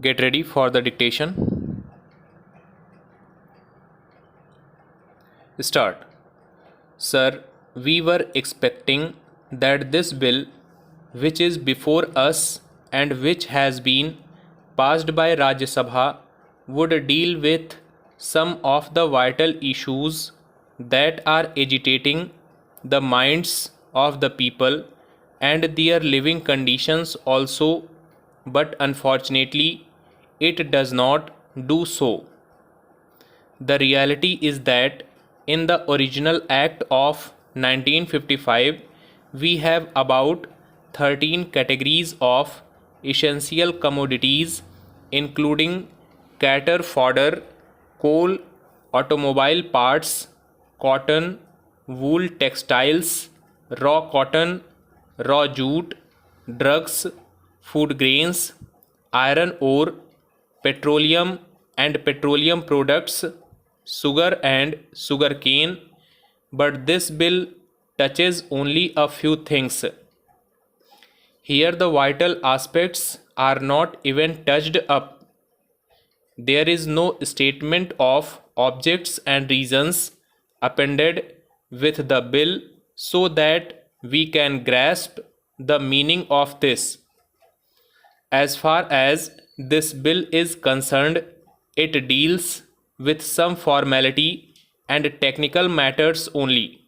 Get ready for the dictation. Start. Sir, we were expecting that this bill, which is before us and which has been passed by Rajya Sabha, would deal with some of the vital issues that are agitating the minds of the people and their living conditions also, but unfortunately, it does not do so. The reality is that in the original Act of 1955, we have about 13 categories of essential commodities, including cattle fodder, coal, automobile parts, cotton, wool textiles, raw cotton, raw jute, drugs, food grains, iron ore, petroleum and petroleum products, sugar and sugarcane, but this bill touches only a few things. Here, the vital aspects are not even touched up. There is no statement of objects and reasons appended with the bill so that we can grasp the meaning of this. As far as this bill is concerned, it deals with some formality and technical matters only.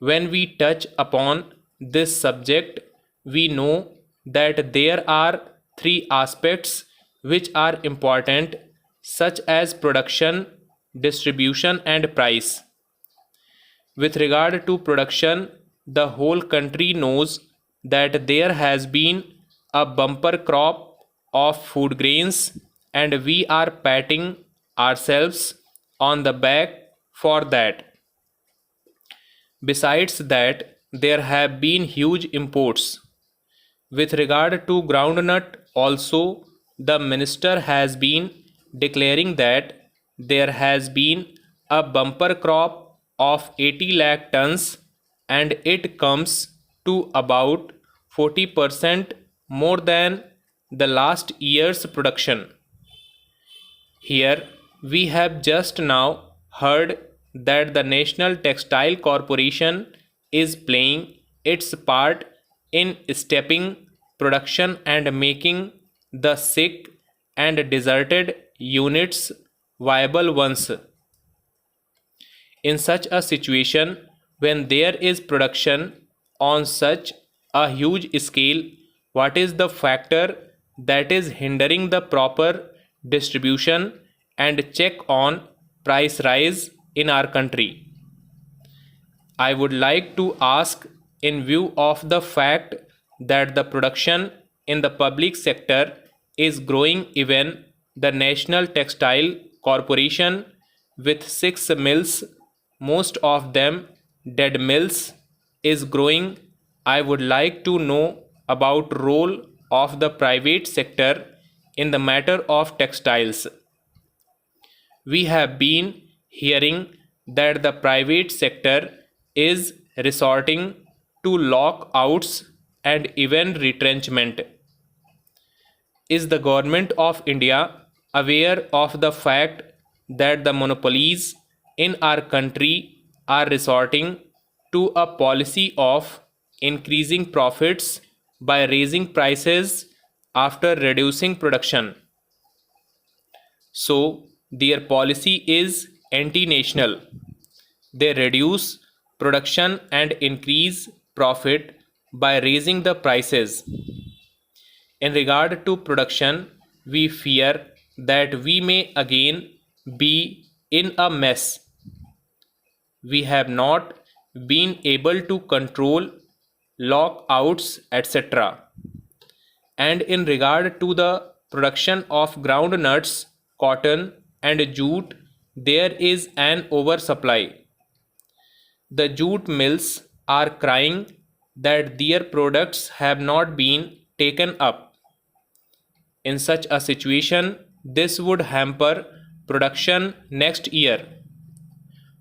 When we touch upon this subject, we know that there are three aspects which are important, such as production, distribution, and price. With regard to production, the whole country knows that there has been a bumper crop of food grains, and we are patting ourselves on the back for that. Besides that, there have been huge imports. With regard to groundnut also, the minister has been declaring that there has been a bumper crop of 80 lakh tons, and it comes to about 40% more than the last year's production. Here, we have just now heard that the National Textile Corporation is playing its part in stepping production and making the sick and deserted units viable ones. In such a situation, when there is production on such a huge scale, what is the factor that is hindering the proper distribution and check on price rise in our country? I would like to ask, in view of the fact that the production in the public sector is growing, even the National Textile Corporation with 6 mills, most of them dead mills, is growing. I would like to know about role of the private sector in the matter of textiles. We have been hearing that the private sector is resorting to lockouts and even retrenchment. Is the government of India aware of the fact that the monopolies in our country are resorting to a policy of increasing profits by raising prices after reducing production? So, their policy is anti-national. They reduce production and increase profit by raising the prices. In regard to production, we fear that we may again be in a mess. We have not been able to control lockouts, etc. And in regard to the production of groundnuts, cotton, and jute, there is an oversupply. The jute mills are crying that their products have not been taken up. In such a situation, this would hamper production next year.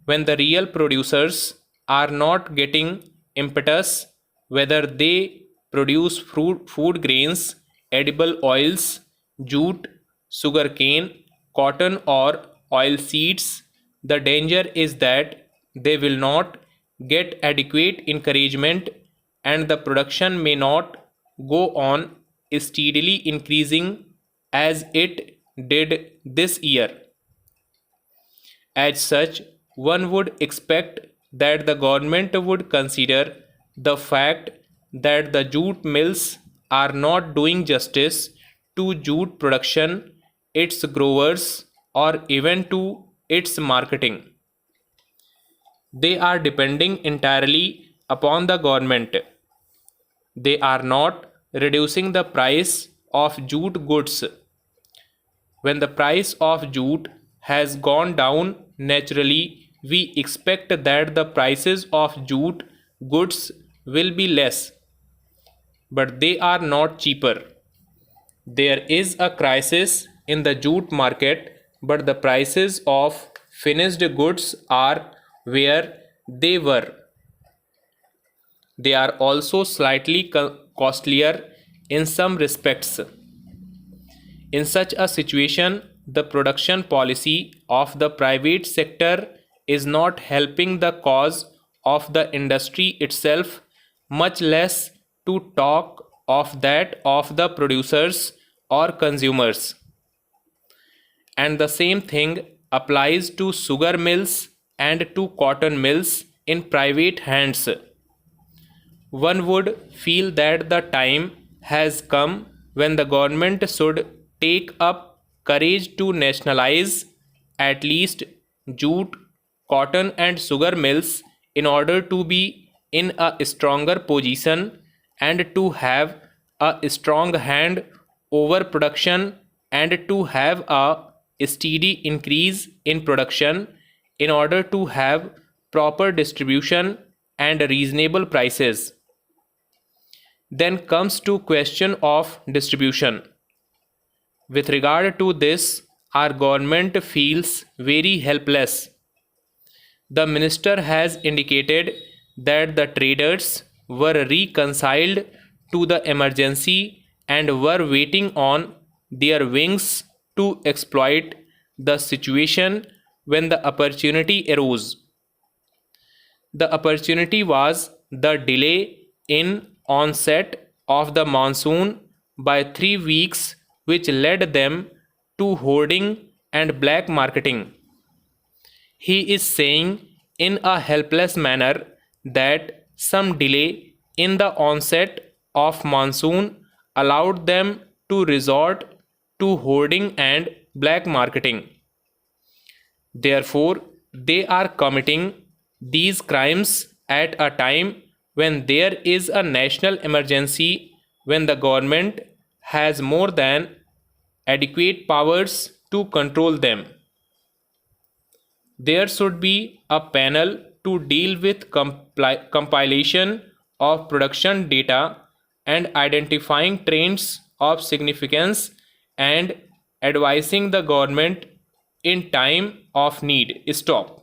When the real producers are not getting impetus, whether they produce food grains, edible oils, jute, sugarcane, cotton, or oil seeds, the danger is that they will not get adequate encouragement and the production may not go on steadily increasing as it did this year. As such, one would expect that the government would consider the fact that the jute mills are not doing justice to jute production, its growers, or even to its marketing. They are depending entirely upon the government. They are not reducing the price of jute goods. When the price of jute has gone down naturally, we expect that the prices of jute goods will be less, but they are not cheaper. There is a crisis in the jute market, but the prices of finished goods are where they were. They are also slightly costlier in some respects. In such a situation, the production policy of the private sector is not helping the cause of the industry itself, much less to talk of that of the producers or consumers. And the same thing applies to sugar mills and to cotton mills in private hands. One would feel that the time has come when the government should take up courage to nationalize at least jute, cotton, and sugar mills in order to be in a stronger position and to have a strong hand over production and to have a steady increase in production in order to have proper distribution and reasonable prices. Then comes to question of distribution. With regard to this, our government feels very helpless. The minister has indicated that the traders were reconciled to the emergency and were waiting on their wings to exploit the situation when the opportunity arose. The opportunity was the delay in onset of the monsoon by 3 weeks, which led them to hoarding and black marketing. He is saying in a helpless manner that some delay in the onset of monsoon allowed them to resort to hoarding and black marketing. Therefore, they are committing these crimes at a time when there is a national emergency, when the government has more than adequate powers to control them. There should be a panel to deal with compilation of production data and identifying trends of significance and advising the government in time of need. Stop.